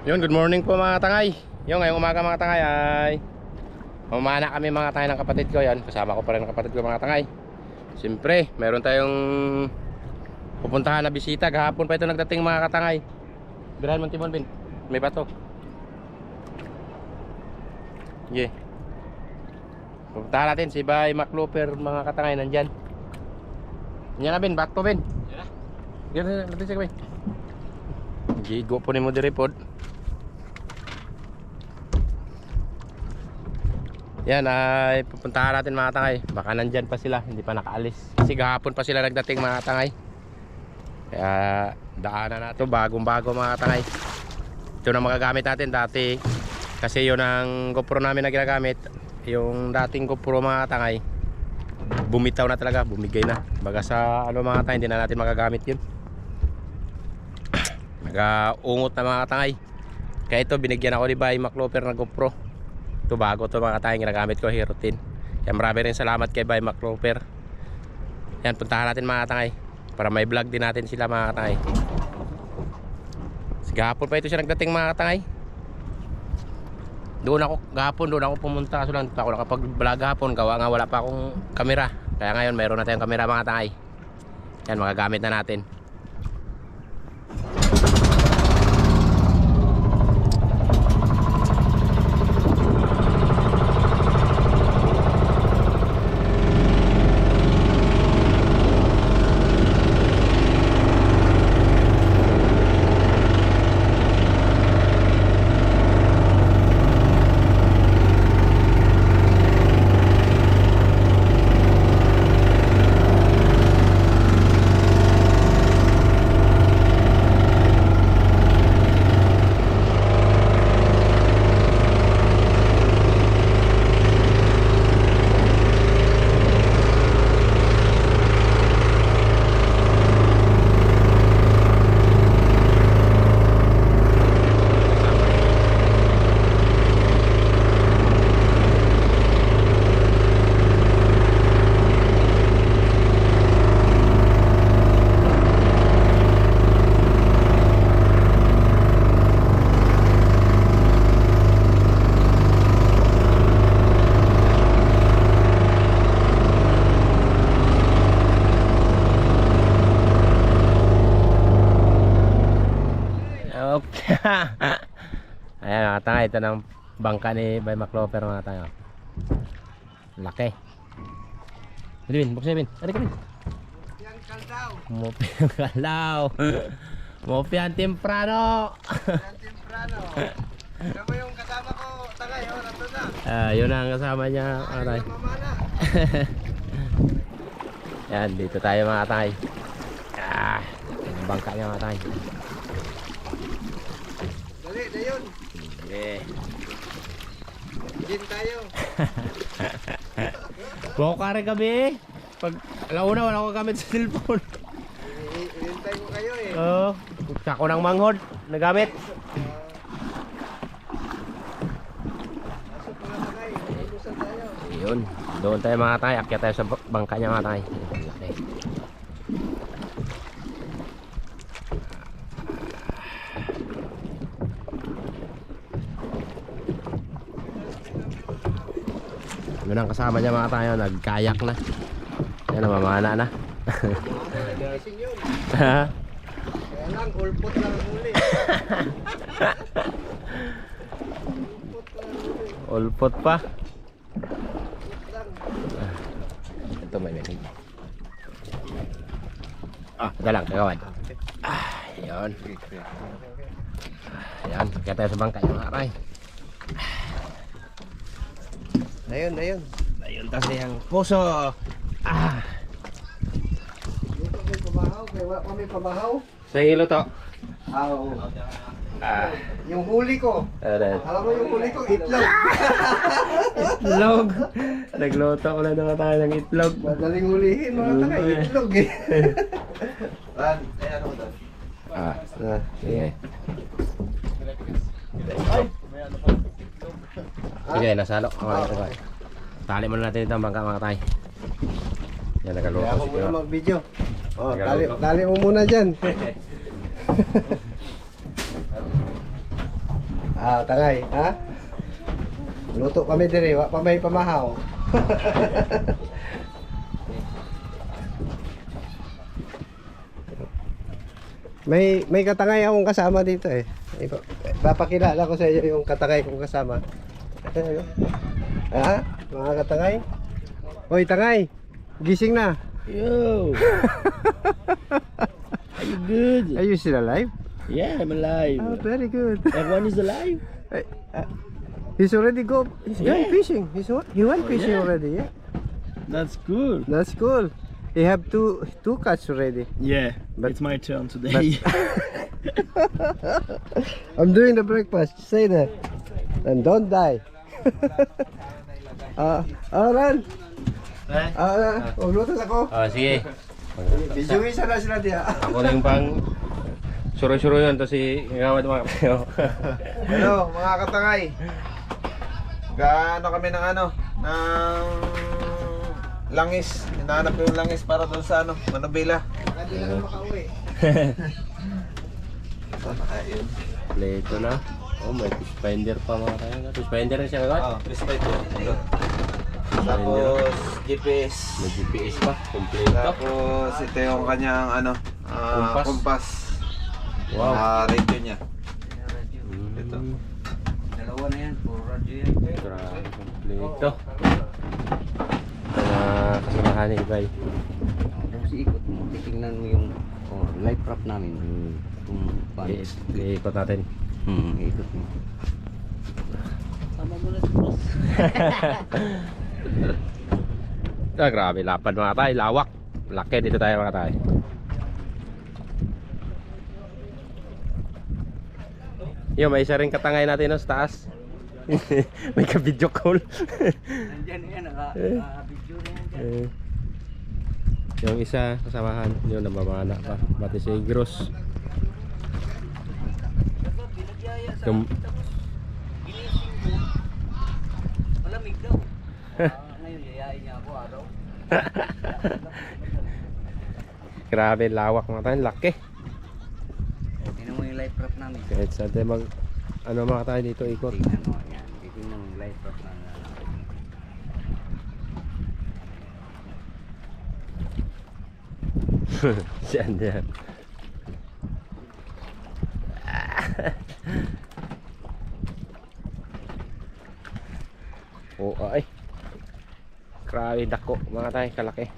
Yun, good morning po mga tangay. Yung ngayong umaga mga tangay ay umana kami mga tangay ng kapatid ko. Yan, kasama ko pa rin ng kapatid ko mga tangay. Siyempre, meron tayong pupuntahan na bisita. Kahapon pa ito nagdating mga katangay. Birahan mo Timon Bin, may bato. Yeah. Pupuntahan natin si Bay McLooper mga katangay, nandyan. Yan na Bin, bato Bin. Yan natin siya Bin. Gigo po ni mo diri pod. Yan ay pupuntahan natin mga tangay. Baka nandyan pa sila, hindi pa nakaalis. Kasi gahapon pa sila nagdating mga tangay. Kaya daanan na ito, bagong bago mga tangay. Ito na magagamit natin dati. Kasi yun ang GoPro namin na ginagamit. Yung dating GoPro mga tangay, bumitaw na talaga, bumigay na. Baga sa ano mga tangay, hindi na natin magagamit yun. Nag-ungot na mga tangay. Kaya ito binigyan ako ni Bay McLooper na GoPro. Ito bago to mga tangay, ginagamit ko Hero 10. Kaya marami rin salamat kay Bay McLooper. Yan, puntahan natin mga tangay para may vlog din natin sila mga tangay. Gahapon pa ito siya nagdating mga tangay. Doon ako pumunta, kaso lang ako nakapag-vlog hapon, gawa nga wala pa akong kamera. Kaya ngayon mayroon na tayong kamera mga tangay. Yan, magagamit na natin. Ayan mga tangay, ito ng bangka ni Bay McLooper mga tangay. Laki. Dali Bin, buksan Bin. Ano ka Bin? Mopiang kaldaw. Mopiang kalaw. Mopiang temprano. Mopiang temprano. Ito mo yung kasama ko, tangay, oh, nandun na. Yun ang kasama niya mga tangay. Mamana. Yan, dito tayo mga tangay. Yung bangka niya mga tangay. Dali, dayon. Okay. Gin tayo. Buko ka rin kami. Pag alauna wala ko gamit sa cellphone. Hintay ko kayo eh. Oo. Sako ng manghod nagamit. Pasok mga tangay, malusan tayo. Ayun. Doon tayo mga tangay. Akyat tayo sa bangka niya mga tangay. Okay. Yun ang kasama niya mga tayo, nagkayak na. Yan, namamana na. Gising yun. Kaya lang, ulpot lang ang huli. Ulpot pa. Lang. Ito may menig. Ito lang, kagawad. Yun. Yan, kaya tayo sa bangka yung aray. Dayon, dayon. Ayun kasi ang puso. Dito may pabahaw, kaya wala pa may pabahaw. Sa hilo to. Oo. Yung huli ko. Alam mo yung huli ko, itlog. Itlog. Nagluto ko na naman tayo ng itlog. Madaling hulihin mga tanga, itlog eh. Ran, ano mo doon? Sige. Sige, nasalo. Tali muna natin ito ang bangka mga tay. Yan, nakaluto Kaya ako siguro. muna mag-video. Oh, Nagaluto. tali mo muna dyan. Tangay, ha? Luto kami dire, wa pa may pamahaw. May katangay akong kasama dito eh. Papakilala ko sa iyo yung katangay kong kasama. Ha? Mga katangay? Hoy, tangay! Gising na! Yo! Are you good? Are you still alive? Yeah, I'm alive. Oh, very good. Everyone is alive. He's already he's gone Yeah. fishing. He went fishing yeah. already, yeah? That's good. That's cool. He have two catch already. Yeah, But- it's my turn today. I'm doing the breakfast. Say that. And don't die. Ran. Magluto ako. Sige. Bijuin sana sila diya. Ako na yung pang suro-suro yun. Tapos si Ngawad mga kapayo. Hello mga katangay. Gaano kami ng langis. Hinahanap ko yung langis para doon sa Manobela. Hindi na makauwi. Pleto na. Oh, may fish finder pa mga kayo. Fish finder na siya Ngawad? Please by ito. Tapos GPS. May GPS pa. Kompleto. Tapos ito yung kanyang Kumpas. kumpas. Wow. Radio niya. Ito. Dalawa na yan. Puro radyo yan. Grabe, kompleto. Kasamahan ni Ibay. Tapos ikot mo. Titingnan mo yung live prop namin. Kung paano. Iikot natin. Ikot mo. Tama mo na si boss. Grabe, lapad mga tayo. Lawak. Laki dito tayo mga tayo. Yo, may isa rin katangay natin no, sa taas. May ka-video call. Nandyan yan. Naka-video na yan. Yung isa kasamahan, yun namamana pa. Pati si Gross. Yung... Malamig daw. Ngayon, yayain niya ako araw. Grabe, lawak mga tayo. Laki. Tingnan mo yung live prop namin. Kahit saan tayo mag... Ano mga tayo dito ikot. Tingnan mo yan. Tingnan mo yung live prop namin. Diyan, diyan. Oh, ay. Grabe dako mga tayo, kalaki.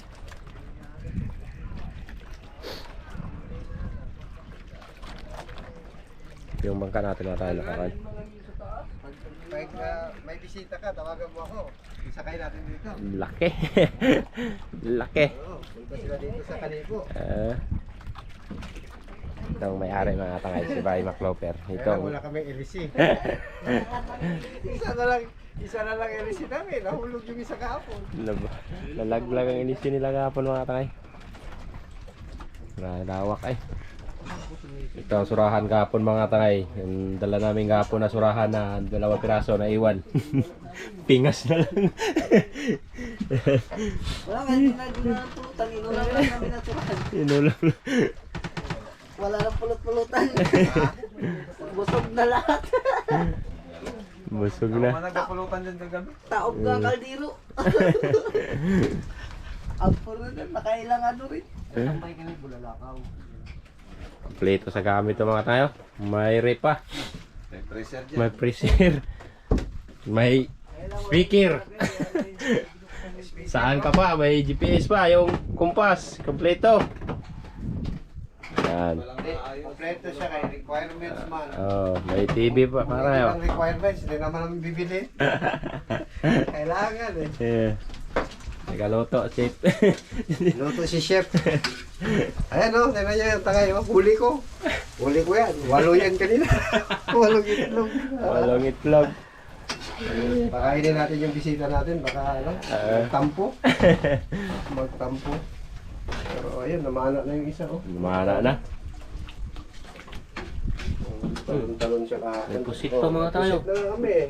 Yung bangka natin mga tayo nakakal. Pag may bisita ka, tawagan mo ako. Isakay natin dito. Laki. Laki. Punta sila dito sa Kanipo. Itong may-ari mga tangay si Bay McLoper. Kaya Itong wala kaming LC. Isa na lang LC namin. Nahulog yung isa kahapon. lalaglag ang inisip nila kapon mga tangay. Lawak ay. Ito ang surahan kapon mga tangay. Yung dala namin kapon na surahan na 2 piraso na iwan. Pingas na lang. Wala nga pinag-pulutan, inulang lang namin naturahan. Inulam. Wala nang pulot-pulutan. Busog na lahat. Busog Ano na. nagkapulutan dyan kagabi? Taob ka kaldiro. Ang puro na, nakailang ano rin. Tambay kami, bulalakaw. Kompleto sa gamit ito mga tayo. May rep pa. May pressure dyan. May freezer. May speaker. Saan ka pa? May GPS pa. Yung kumpas. Kompleto. Yan. Kompleto siya kay requirements man. Oh, may TV pa para Hindi yun. lang requirements, hindi naman namin bibili. Kailangan eh. Yeah. Nagaluto, chip. Luto si chef. Ayan o, tingnan niyo yung tangay. Huli ko. Huli ko yan. 8 yan kanina. 8 itlog. Walong itlog. Pakainin natin yung bisita natin. Baka magtampo. Magtampo. Pero ayun, namana na yung isa oh. Lumana na. Talon-talon siya kahapon. May pusit pa mga tayo. Pusit na kami eh.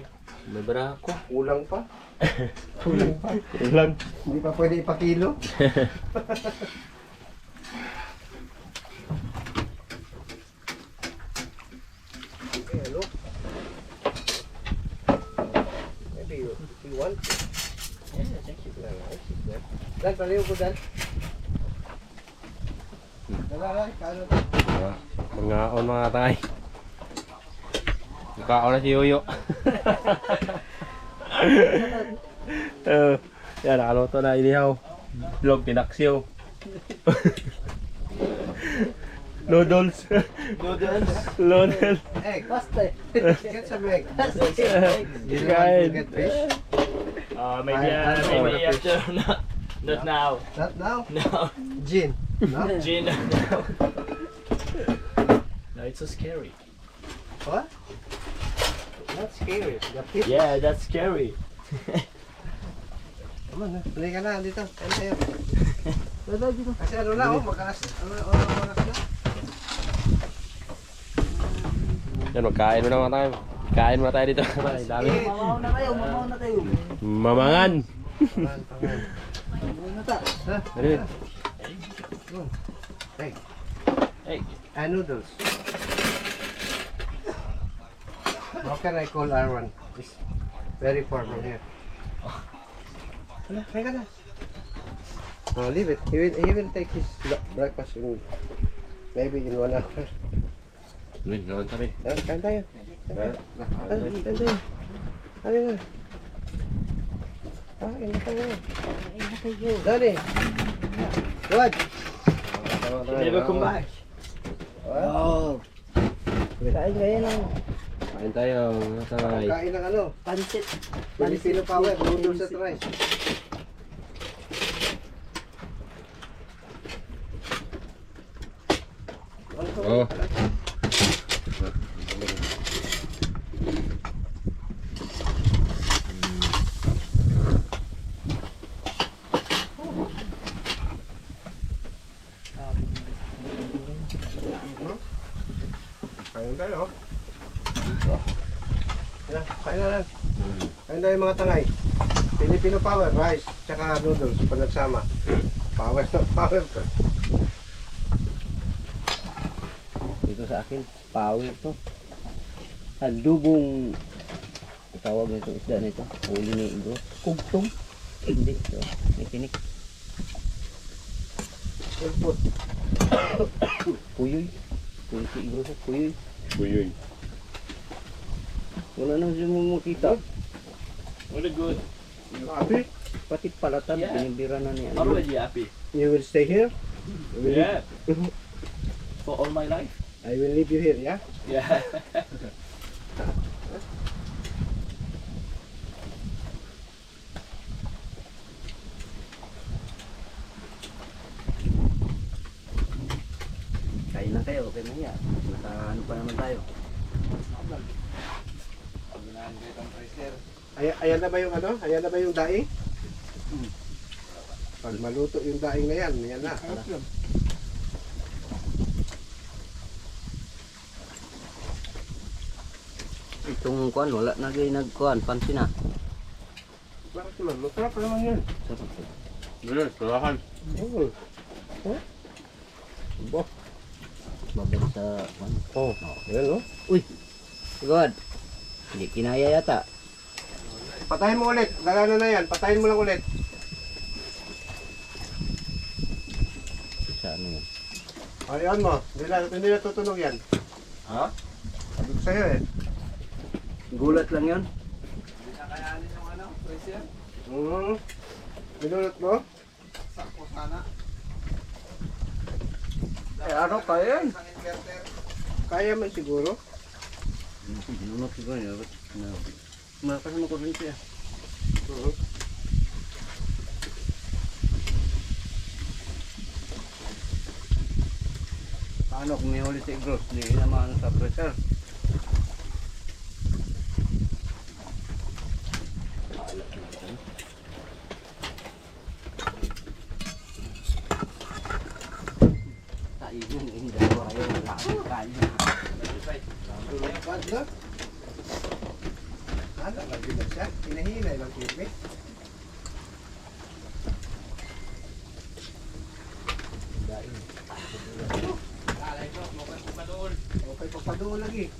May barako. Kulang pa. Kulang pa. Ilang. Hindi pa pwede ipakilo. Okay, hello. you want. Yeah, thank you. Dan, paliw ko dan. Dala, kano to? Mga on mga tangay. Mukhaon na si Yuyo. Yan, nakaluto na inihaw. Bilog, pinaksiw. Noodles. Noodles. Egg. Basta eh. Get some egg. You Kain. want to get fish? Maybe maybe after, not now. Not now? No, Gin. No? Gin, no. No, it's so scary. What? Not scary. The fish. Yeah, that's scary. Come on, balik ka na dito. Ano sa'yo? Dada dito. Kasi ano na, oh, oras na. Yan, magkain mo na mga tayo. Kain muna tayo dito. Dami. Mamaw na tayo. Mamangan. Mamaw na ta. Ano yun? Egg. Egg. And noodles. How can I call Arwan? It's very far from here. Ano, kain ka na. Oh, leave it. He will take his breakfast in maybe in 1 hour. Yun, naman kami. Kain tayo. Kain tayo. Ano na? Kain na tayo. Dali. Good. Never come back. Oh. Kain kayo ng Kain tayo, mga tangay. Kain ng ano? pansit. Filipino power. Noodles at rice. Oh. Kain tayo. Kain na lang. Kain tayo mga tangay. Filipino power, rice, tsaka noodles pag nagsama. Power to. Dito sa akin, power to. Adubong tawag nito isda nito. Uli ni Igo. Kugtong. Hindi ito. May tinik. Input. Puyoy. Puyoy si Igo. Puyoy. Buyoy. Wala nang siya makita. Really good. Happy? Pati palatan, Yeah. binibira na niya. Already happy. You will stay here? Yeah. For all my life. I will leave you here, yeah? Yeah. Kain na kayo, okay na yan. Nakaano pa naman tayo. Ayan na ba yung ano? Ayan na ba yung daing? Pag maluto yung daing na yan, yan na. Itong kuan, wala na kayo nagkuhan, pansin na. Bakit naman? Masarap pa naman yan. Yun, kalahan. Oo. Babalik sa kuan. Oh, yan oh. God. Hindi kinaya yata. Patayin mo ulit. Lagana na yan. Patayin mo lang ulit. Sa ano yun? Ayan mo. Hindi na tutunog yan. Ha? Sabi ko sa'yo eh. Gulat lang yun. Binulot mo? Eh, ano kaya yan? Kaya man siguro. Binunok siguro yun. Malakas mo ko rin siya. Paano kung may huli sa igros? Hindi naman sa pressure. Tayo yung hindi ko ayaw wala akong kain. Bad na. Ano, lagi na siya. Hinahinay lang kipi. Okay, papadoon lagi.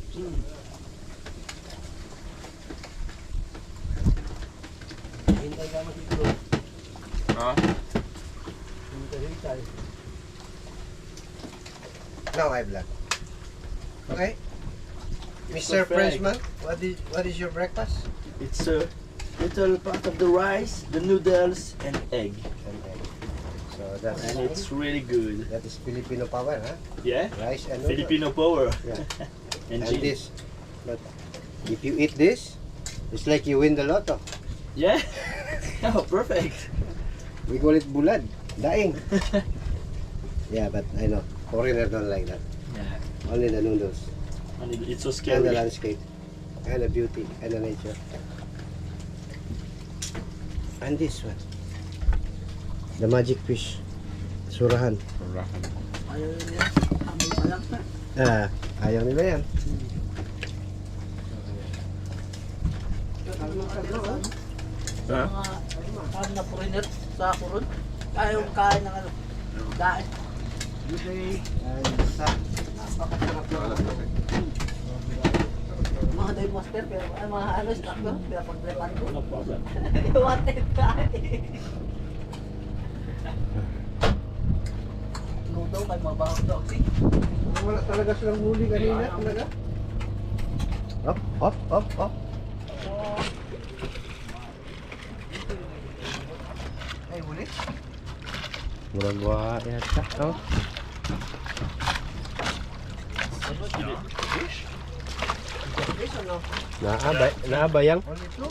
Ha? Now I vlog. Okay? Mr. Perfect. Frenchman, what is your breakfast? It's a little part of the rice, the noodles, and egg. So that's And it's really good. that is Filipino power, huh? Yeah? Rice and noodles. Filipino power. Yeah. And And gin. this, but if you eat this, it's like you win the lotto. Yeah? Oh, perfect. We call it bulad, daing. Yeah, but I know foreigners don't like that. Yeah. Only the noodles And it's so and scary. the landscape and the beauty and the nature. And this one, the magic fish, surahan. Ayaw niya. Amoy pa lang. Ayaw nila yan. Ha? Mga na foreigner sa kurun. Ayaw kain ng ano. Dahil. Good day. And sa napakasarap na. Mga dive master, pero mga ano, instructor, pero pag-prepan ko. No problem. Wanted kain. Luto kay mabahang daw. Wala talaga silang huli kanina talaga. Up, up, up, up. Ay, huli? Murag wa yata. Oh. Fish or no? Naabayang. Only two?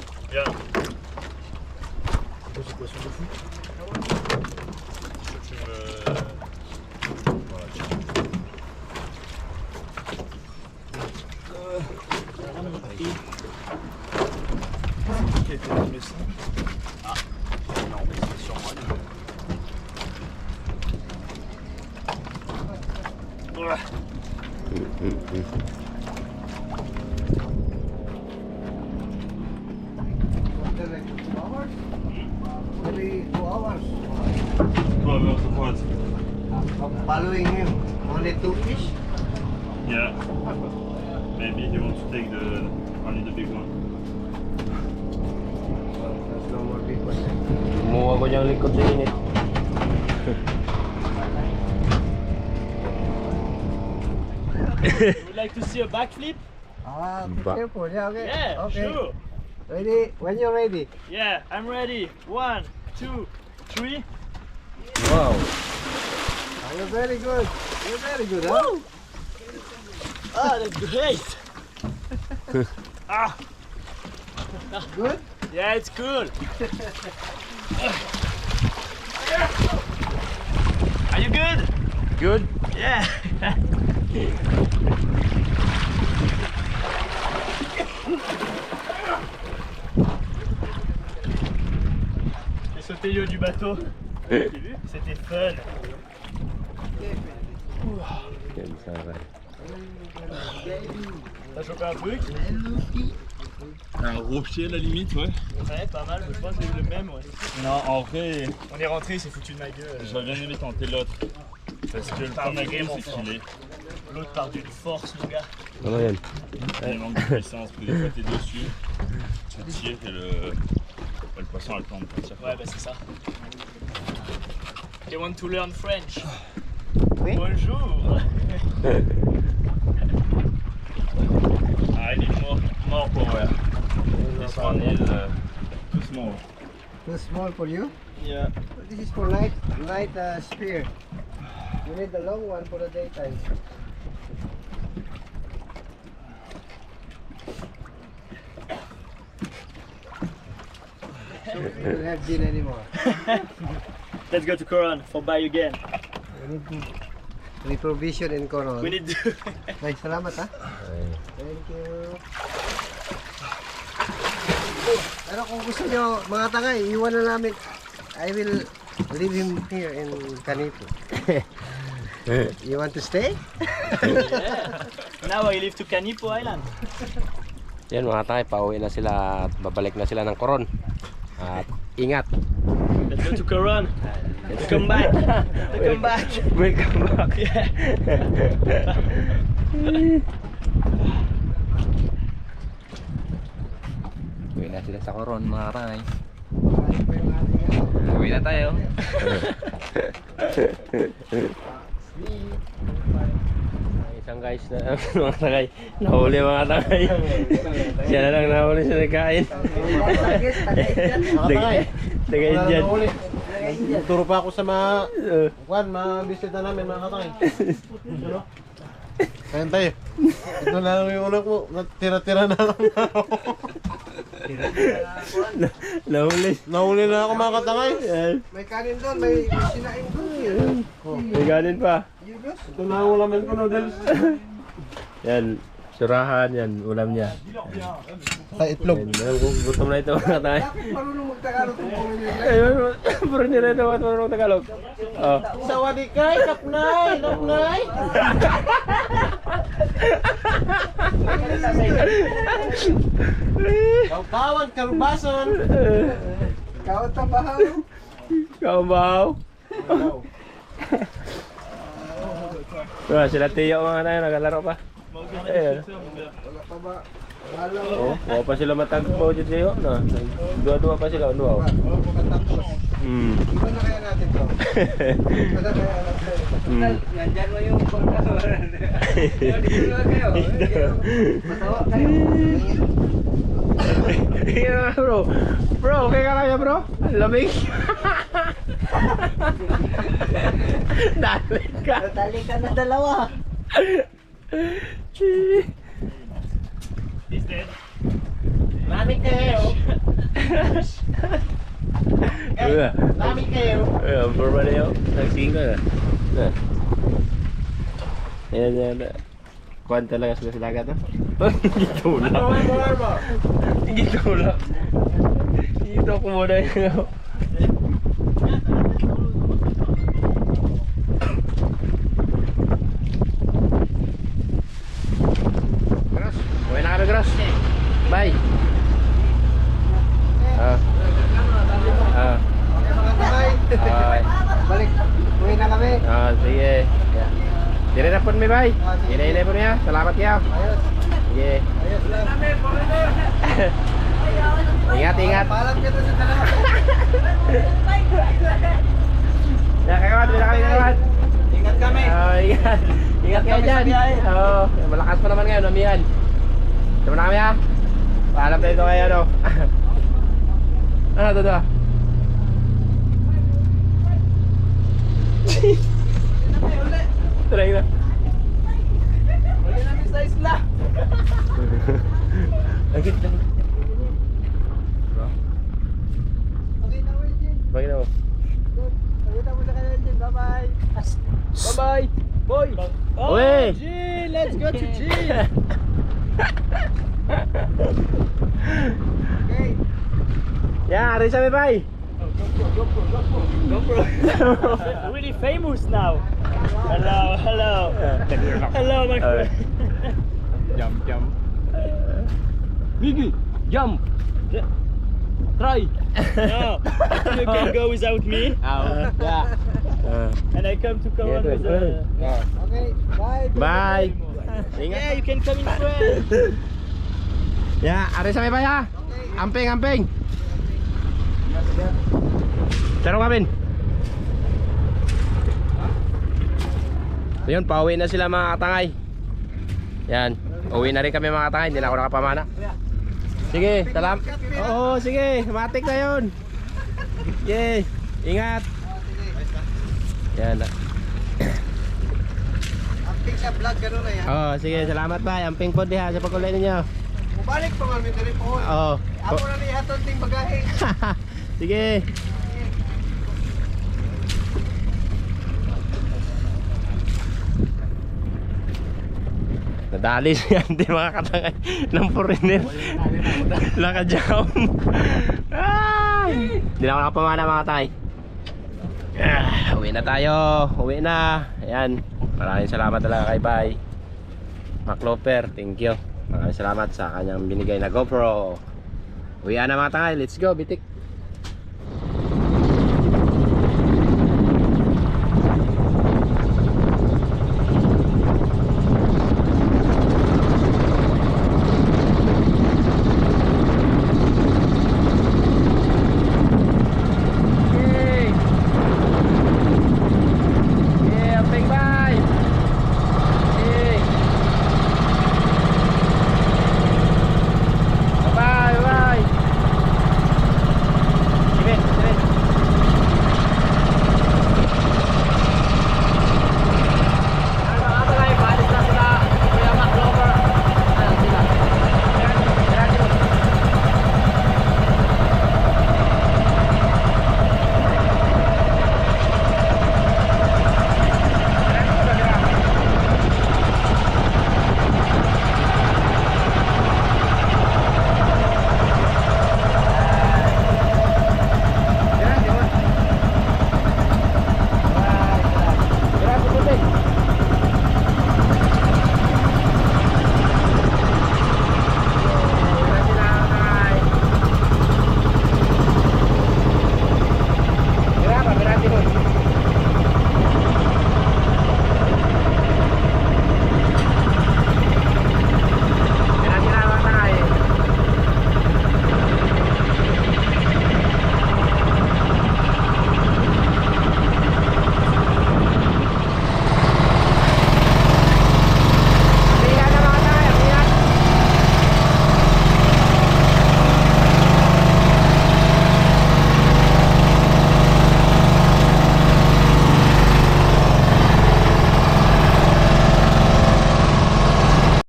After like 2 hours? Only 2 hours. From following him, only 2 fish? Yeah. Maybe he wants to take the only the big one. Well, there's no more big ones. Kumuha ko niyang likod sa init. Would like to see a backflip? Be Ba- careful. Yeah, okay. Yeah, Okay. sure. Ready? When you're ready. Yeah, I'm ready. 1, 2, 3. Wow. You're very good. You're very good, huh? Ah, that's great. Ah, Good? yeah, it's cool. Are you good? Good. Yeah. J'ai sauté le haut du bateau. T'as vu? C'était fun. Yan, saray. T'as chopé un truc? Un rocher à la limite, ouais. Ouais, pas mal, mais je pense que j'ai eu le même, ouais. Non, en vrai, On est rentré, il s'est foutu de ma gueule. j'aurais bien aimé tenter l'autre. Parce que le premier vraiment coup, c'est fort. qu'il est. L'autre part d'une force, mon gars. Ano yan? Il manque de puissance, parce que des fois t'es dessus, tu tires et le poisson a le temps de partir. Ouais, bah c'est ça. You want to learn French? Oui. Bonjour. I need more power. This one is too small. Too small for you? Yeah. This is for night spear. You need the long one for the daytime. So we don't have gin anymore. Let's go to Coron for buy again. We need reprovision in Coron. We need to. Ay, salamat ha. Thank you. Pero kung gusto nyo, mga tagay, iwan na namin. I will leave him here in Canipo. You want to stay? Yeah. Now I live to Canipo Island. Yan mga tayo, pauwi na sila at babalik na sila ng Coron. At ingat. Let's go to Coron. Let's come back. Let's come back. Welcome back. Yeah. Uwi na sila sa Coron mga tayo. Uwi na tayo. Isang guys na mga tagay. Nahuli mga tagay. Siya na lang nahuli sa nagkain. Tagay dyan. Turo pa ako sa mga bisita namin mga katay. Kain tayo. Ito na lang yung ulam mo. Tira-tira na lang ako. Nahuli na ako mga katangay. May kanin doon, may sinain doon. May ganin pa. Ito na ang ulamin ko, noodles. Yan. Surahan yan. Ulam niya. Sa itlog. Gutom na ito mga tagay. Bakit marunong magtagalog kung pumili? Pero hindi rin naman marunong Tagalog. Oh. Sawadikay, kapnay, kapnay. Kawtawan, karubason. Kawat tabahaw. Kaumbaw. Sila Tiyo mga tayo, nagalaro pa. Eh, Wala pa ba? oh, wala pa sila matagpo dyan sa'yo. No? Dua-dua pa sila. Dua. Iba na kaya natin to? Iba na kaya natin? Nandyan mo yung pagkasawaran. Dito na kayo. Matawa kayo. Bro. Bro, okay ka kaya bro? Ang lamig. Dali ka. Dali ka na dalawa. He's dead. Lami kayo. Lami kayo. Forma na yun. Nagsingin ka na. Yan. Kuhan talaga sila sa dagat. Gitulak. Gitulak. Ito ko muna yun. Uwi na kami, Gross. Bye. Ay. Balik. Uwi na kami. Sige. Dire na po mi, bye. Inay po niya. Salamat kayo. Ayos. Sige. Ayos lang. Ingat. Paalam kita sa dalawa. Kakawan, bila kami kakawan. Ingat kami. Ingat. Ingat kayo dyan. Oo. Malakas pa naman ngayon, amihan. Sama na kami ha. Paalam tayo ito kayo, ano. Ano, ito. Try na. Uli namin sa isla. Agit na. Okay na, Wilson. Bakit ako? Pagkita mo sa kanila, Wilson. Bye-bye. Bye-bye! Boy! Uy! Gin, let's go to gin. Okay. Yeah, aray sa bye! Really famous now. Hello. Hello, my friend. Jump. Gigi! Jump! Try! No, you can go without me, Yeah. and I come to Kawan with Okay. Bye. Bye! Yeah, you can come in friend. Yeah, aray sa bye ha! Amping! Tarong kami! So yun, pauwi na sila mga katangay. Yan, uwi na rin kami mga katangay. Hindi na ako nakapamana. Sige, salam. Oo, sige, matik na yun. Yay, ingat. Yan. Amping sa vlog, gano'n na yan. Oo, sige, salamat ba. Amping po diha sa pagkulay ninyo. Mubalik pa nga, may telefon. Oo. Ako na ni Haton ting bagahe. Sige. Nadali siya, hindi mga katangay ng foreigner. Nakajam. Ay! Hindi na ako nakapamana mga katangay. Uwi na tayo. Uwi na. Ayan. Maraming salamat talaga kay Bay Macloper. Thank you. Maraming salamat sa kanyang binigay na GoPro. Uwi na mga katangay. Let's go, bitik.